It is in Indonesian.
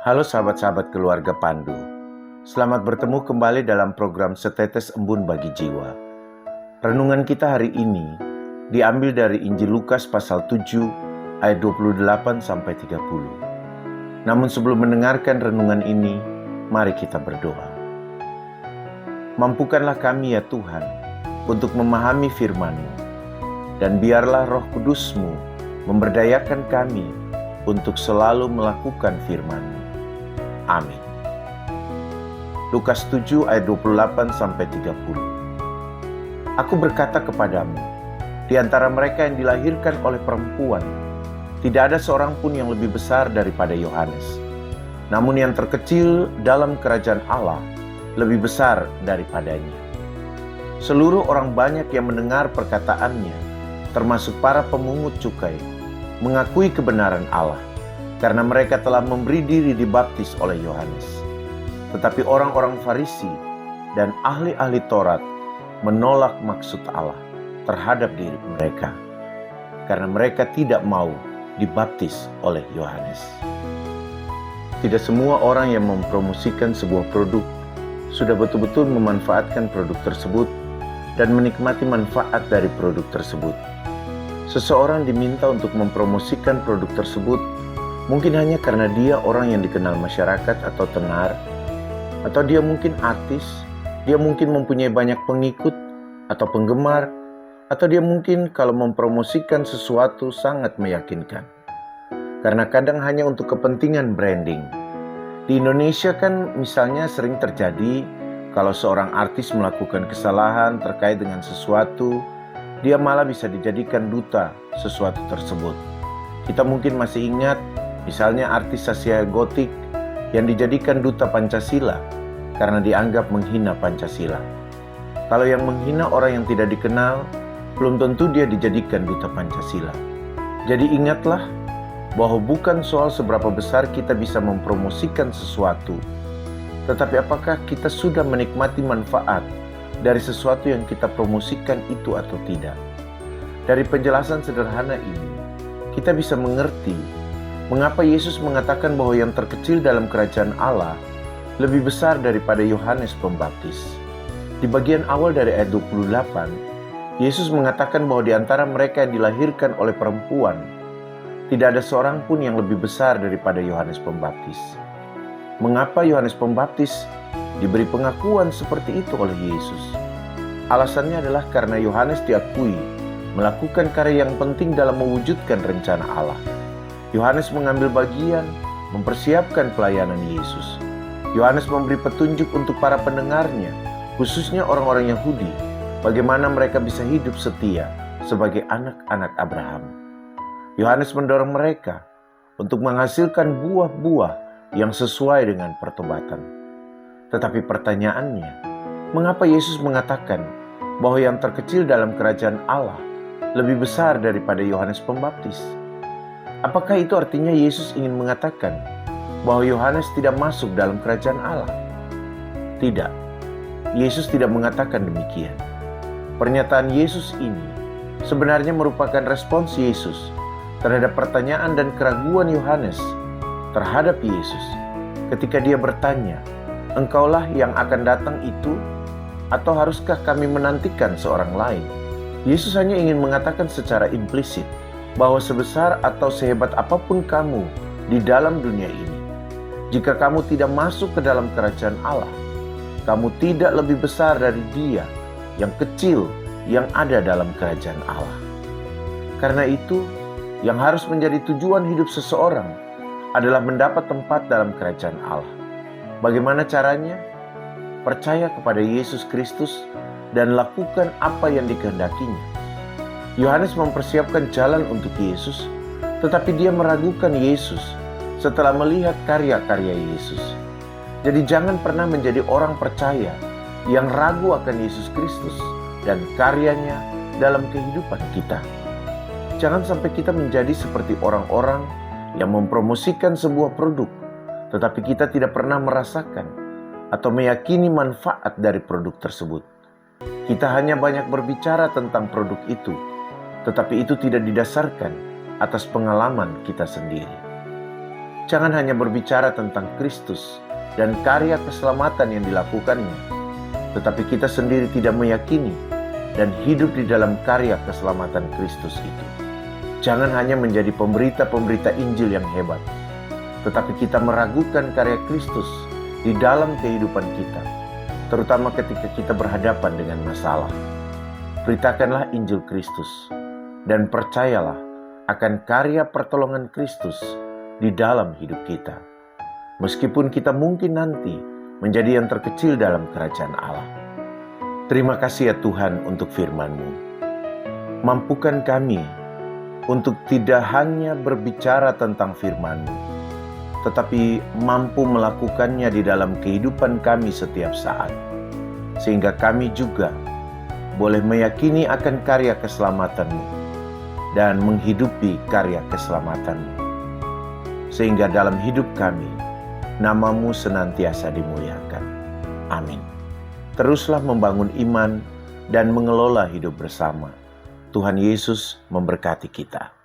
Halo sahabat-sahabat keluarga Pandu. Selamat bertemu kembali dalam program Setetes Embun Bagi Jiwa. Renungan kita hari ini diambil dari Injil Lukas pasal 7 ayat 28 sampai 30. Namun sebelum mendengarkan renungan ini, mari kita berdoa. Mampukanlah kami ya Tuhan untuk memahami firman-Mu, dan biarlah Roh Kudus-Mu memberdayakan kami untuk selalu melakukan firman-Mu. Amin. Lukas 7 ayat 28 sampai 30. Aku berkata kepadamu, di antara mereka yang dilahirkan oleh perempuan, tidak ada seorang pun yang lebih besar daripada Yohanes. Namun yang terkecil dalam kerajaan Allah lebih besar daripadanya. Seluruh orang banyak yang mendengar perkataannya, termasuk para pemungut cukai, mengakui kebenaran Allah, karena mereka telah memberi diri dibaptis oleh Yohanes. Tetapi orang-orang Farisi dan ahli-ahli Taurat menolak maksud Allah terhadap diri mereka, karena mereka tidak mau dibaptis oleh Yohanes. Tidak semua orang yang mempromosikan sebuah produk sudah betul-betul memanfaatkan produk tersebut dan menikmati manfaat dari produk tersebut. Seseorang diminta untuk mempromosikan produk tersebut mungkin hanya karena dia orang yang dikenal masyarakat atau tenar, atau dia mungkin artis, dia mungkin mempunyai banyak pengikut atau penggemar, atau dia mungkin kalau mempromosikan sesuatu sangat meyakinkan. Karena kadang hanya untuk kepentingan branding. Di Indonesia kan misalnya sering terjadi kalau seorang artis melakukan kesalahan terkait dengan sesuatu, dia malah bisa dijadikan duta sesuatu tersebut. Kita mungkin masih ingat misalnya artis Zaskia Gotik yang dijadikan duta Pancasila karena dianggap menghina Pancasila. Kalau yang menghina orang yang tidak dikenal, belum tentu dia dijadikan duta Pancasila. Jadi ingatlah bahwa bukan soal seberapa besar kita bisa mempromosikan sesuatu, tetapi apakah kita sudah menikmati manfaat dari sesuatu yang kita promosikan itu atau tidak. Dari penjelasan sederhana ini, kita bisa mengerti mengapa Yesus mengatakan bahwa yang terkecil dalam kerajaan Allah lebih besar daripada Yohanes Pembaptis. Di bagian awal dari ayat 28, Yesus mengatakan bahwa di antara mereka yang dilahirkan oleh perempuan, tidak ada seorang pun yang lebih besar daripada Yohanes Pembaptis. Mengapa Yohanes Pembaptis diberi pengakuan seperti itu oleh Yesus? Alasannya adalah karena Yohanes diakui melakukan karya yang penting dalam mewujudkan rencana Allah. Yohanes mengambil bagian, mempersiapkan pelayanan Yesus. Yohanes memberi petunjuk untuk para pendengarnya, khususnya orang-orang Yahudi, bagaimana mereka bisa hidup setia sebagai anak-anak Abraham. Yohanes mendorong mereka untuk menghasilkan buah-buah yang sesuai dengan pertobatan. Tetapi pertanyaannya, mengapa Yesus mengatakan bahwa yang terkecil dalam kerajaan Allah lebih besar daripada Yohanes Pembaptis? Apakah itu artinya Yesus ingin mengatakan bahwa Yohanes tidak masuk dalam kerajaan Allah? Tidak. Yesus tidak mengatakan demikian. Pernyataan Yesus ini sebenarnya merupakan respons Yesus terhadap pertanyaan dan keraguan Yohanes terhadap Yesus ketika dia bertanya, "Engkaulah yang akan datang itu, atau haruskah kami menantikan seorang lain?" Yesus hanya ingin mengatakan secara implisit bahwa sebesar atau sehebat apapun kamu di dalam dunia ini, jika kamu tidak masuk ke dalam kerajaan Allah, kamu tidak lebih besar dari Dia yang kecil yang ada dalam kerajaan Allah. Karena itu, yang harus menjadi tujuan hidup seseorang adalah mendapat tempat dalam kerajaan Allah. Bagaimana caranya? Percaya kepada Yesus Kristus dan lakukan apa yang dikehendakinya. Yohanes mempersiapkan jalan untuk Yesus, tetapi dia meragukan Yesus setelah melihat karya-karya Yesus. Jadi jangan pernah menjadi orang percaya yang ragu akan Yesus Kristus dan karyanya dalam kehidupan kita. Jangan sampai kita menjadi seperti orang-orang yang mempromosikan sebuah produk, tetapi kita tidak pernah merasakan atau meyakini manfaat dari produk tersebut. Kita hanya banyak berbicara tentang produk itu, tetapi itu tidak didasarkan atas pengalaman kita sendiri. Jangan hanya berbicara tentang Kristus dan karya keselamatan yang dilakukannya, tetapi kita sendiri tidak meyakini dan hidup di dalam karya keselamatan Kristus itu. Jangan hanya menjadi pemberita-pemberita Injil yang hebat, tetapi kita meragukan karya Kristus di dalam kehidupan kita, terutama ketika kita berhadapan dengan masalah. Beritakanlah Injil Kristus dan percayalah akan karya pertolongan Kristus di dalam hidup kita. Meskipun kita mungkin nanti menjadi yang terkecil dalam kerajaan Allah. Terima kasih ya Tuhan untuk firman-Mu. Mampukan kami untuk tidak hanya berbicara tentang firman-Mu, tetapi mampu melakukannya di dalam kehidupan kami setiap saat. Sehingga kami juga boleh meyakini akan karya keselamatan-Mu dan menghidupi karya keselamatan-Mu. Sehingga dalam hidup kami, nama-Mu senantiasa dimuliakan. Amin. Teruslah membangun iman dan mengelola hidup bersama. Tuhan Yesus memberkati kita.